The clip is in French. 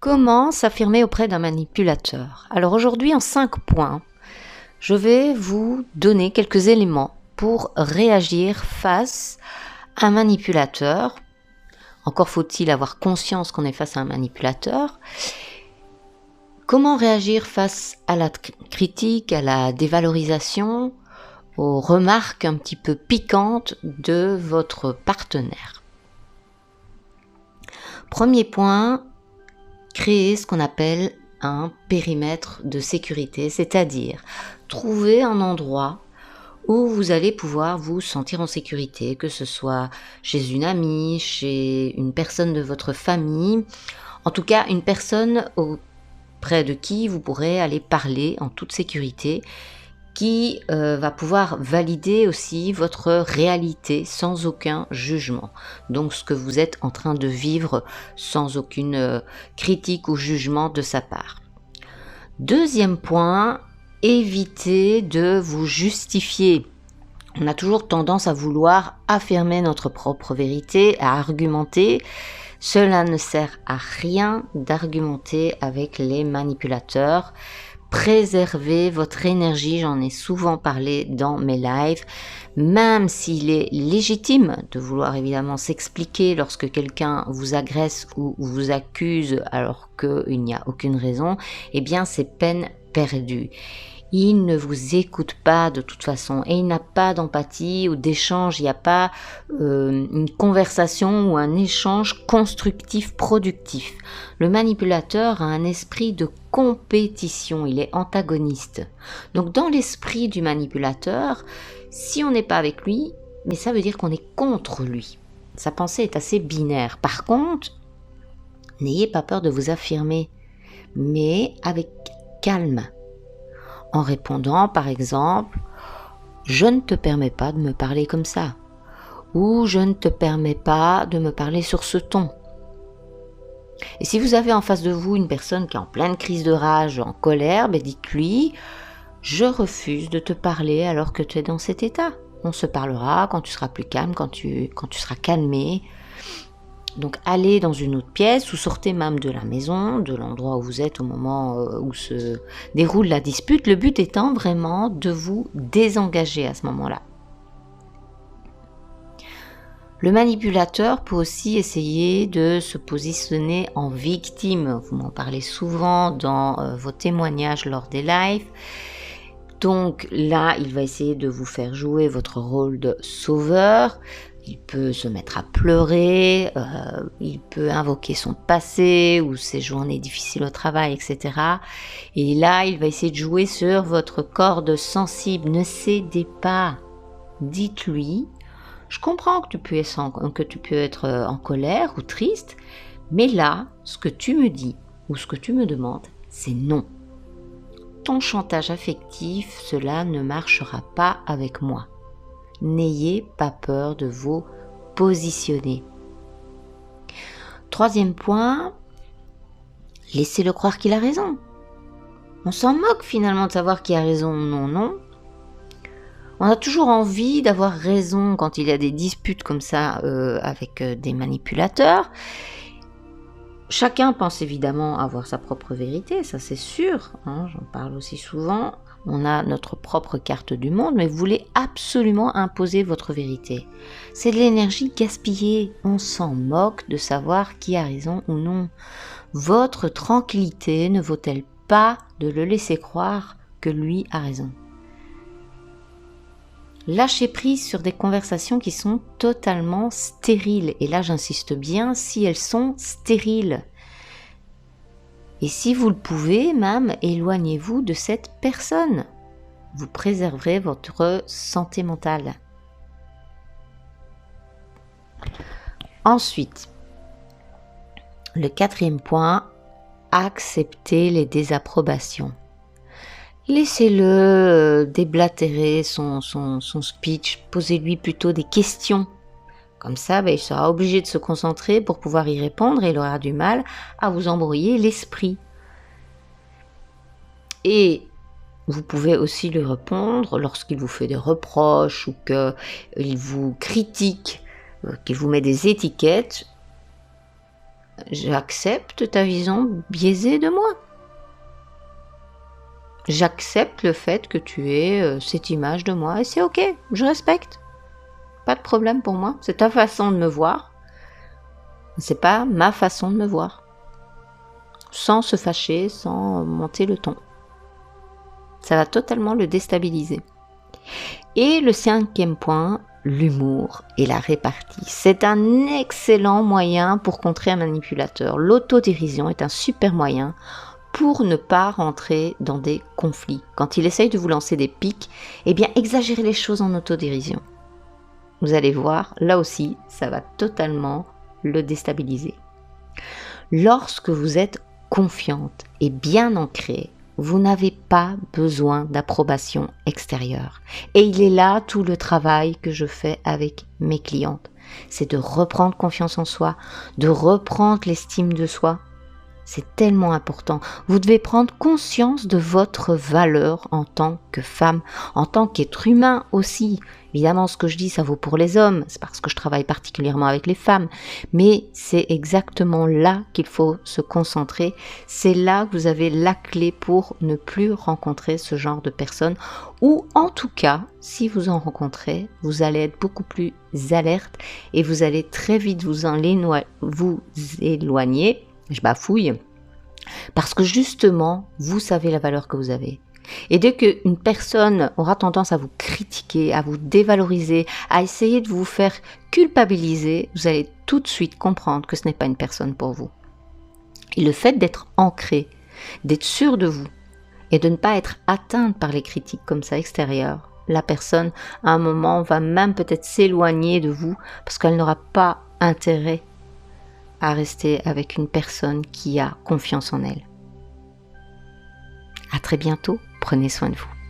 Comment s'affirmer auprès d'un manipulateur? Alors aujourd'hui, en 5 points, je vais vous donner quelques éléments pour réagir face à un manipulateur. Encore faut-il avoir conscience qu'on est face à un manipulateur. Comment réagir face à la critique, à la dévalorisation, aux remarques un petit peu piquantes de votre partenaire? Premier point, créer ce qu'on appelle un périmètre de sécurité, c'est-à-dire trouver un endroit où vous allez pouvoir vous sentir en sécurité, que ce soit chez une amie, chez une personne de votre famille, en tout cas une personne auprès de qui vous pourrez aller parler en toute sécurité, qui va pouvoir valider aussi votre réalité sans aucun jugement. Donc ce que vous êtes en train de vivre sans aucune critique ou jugement de sa part. Deuxième point, évitez de vous justifier. On a toujours tendance à vouloir affirmer notre propre vérité, à argumenter. Cela ne sert à rien d'argumenter avec les manipulateurs. Préservez votre énergie, j'en ai souvent parlé dans mes lives, même s'il est légitime de vouloir évidemment s'expliquer lorsque quelqu'un vous agresse ou vous accuse alors qu'il n'y a aucune raison, eh bien c'est peine perdue. Il ne vous écoute pas de toute façon et il n'a pas d'empathie ou d'échange, il n'y a pas une conversation ou un échange constructif, productif. Le manipulateur a un esprit de compétition, il est antagoniste. Donc dans l'esprit du manipulateur, si on n'est pas avec lui, mais ça veut dire qu'on est contre lui. Sa pensée est assez binaire. Par contre, n'ayez pas peur de vous affirmer, mais avec calme. En répondant par exemple « Je ne te permets pas de me parler comme ça » ou « Je ne te permets pas de me parler sur ce ton ». Et si vous avez en face de vous une personne qui est en pleine crise de rage, en colère, dites-lui « Je refuse de te parler alors que tu es dans cet état. On se parlera quand tu seras plus calme, quand tu seras calmé. » Donc allez dans une autre pièce ou sortez même de la maison, de l'endroit où vous êtes au moment où se déroule la dispute. Le but étant vraiment de vous désengager à ce moment-là. Le manipulateur peut aussi essayer de se positionner en victime. Vous m'en parlez souvent dans vos témoignages lors des lives. Donc là, il va essayer de vous faire jouer votre rôle de sauveur. Il peut se mettre à pleurer, il peut invoquer son passé ou ses journées difficiles au travail, etc. Et là, il va essayer de jouer sur votre corde sensible. Ne cédez pas. Dites-lui, je comprends que tu peux être en colère ou triste, mais là, ce que tu me dis ou ce que tu me demandes, c'est non. Ton chantage affectif, cela ne marchera pas avec moi. N'ayez pas peur de vous positionner. Troisième point, laissez-le croire qu'il a raison. On s'en moque finalement de savoir qui a raison ou non. On a toujours envie d'avoir raison quand il y a des disputes comme ça avec des manipulateurs. Chacun pense évidemment avoir sa propre vérité, ça c'est sûr, hein, j'en parle aussi souvent. On a notre propre carte du monde, mais vous voulez absolument imposer votre vérité. C'est de l'énergie gaspillée. On s'en moque de savoir qui a raison ou non. Votre tranquillité ne vaut-elle pas de le laisser croire que lui a raison? Lâchez prise sur des conversations qui sont totalement stériles. Et là, j'insiste bien, si elles sont stériles. Et si vous le pouvez, même, éloignez-vous de cette personne. Vous préserverez votre santé mentale. Ensuite, le quatrième point, acceptez les désapprobations. Laissez-le déblatérer son speech, posez-lui plutôt des questions. Comme ça, il sera obligé de se concentrer pour pouvoir y répondre et il aura du mal à vous embrouiller l'esprit. Et vous pouvez aussi lui répondre lorsqu'il vous fait des reproches ou qu'il vous critique, qu'il vous met des étiquettes. j'accepte ta vision biaisée de moi. J'accepte le fait que tu aies cette image de moi et c'est ok, je respecte. Pas de problème pour moi, c'est ta façon de me voir, c'est pas ma façon de me voir. Sans se fâcher, sans monter le ton. Ça va totalement le déstabiliser. Et le 5e point, l'humour et la répartie. C'est un excellent moyen pour contrer un manipulateur. L'autodérision est un super moyen pour ne pas rentrer dans des conflits. Quand il essaye de vous lancer des pics, eh bien exagérez les choses en autodérision. Vous allez voir, là aussi, ça va totalement le déstabiliser. Lorsque vous êtes confiante et bien ancrée, vous n'avez pas besoin d'approbation extérieure. Et il est là tout le travail que je fais avec mes clientes. C'est de reprendre confiance en soi, de reprendre l'estime de soi. C'est tellement important. Vous devez prendre conscience de votre valeur en tant que femme, en tant qu'être humain aussi. Évidemment, ce que je dis, ça vaut pour les hommes. C'est parce que je travaille particulièrement avec les femmes. Mais c'est exactement là qu'il faut se concentrer. C'est là que vous avez la clé pour ne plus rencontrer ce genre de personnes. Ou en tout cas, si vous en rencontrez, vous allez être beaucoup plus alerte et vous allez très vite vous éloigner. Je bafouille, parce que justement, vous savez la valeur que vous avez. Et dès qu'une personne aura tendance à vous critiquer, à vous dévaloriser, à essayer de vous faire culpabiliser, vous allez tout de suite comprendre que ce n'est pas une personne pour vous. Et le fait d'être ancré, d'être sûr de vous, et de ne pas être atteinte par les critiques comme ça extérieures, la personne, à un moment, va même peut-être s'éloigner de vous, parce qu'elle n'aura pas intérêt à rester avec une personne qui a confiance en elle. À très bientôt, prenez soin de vous.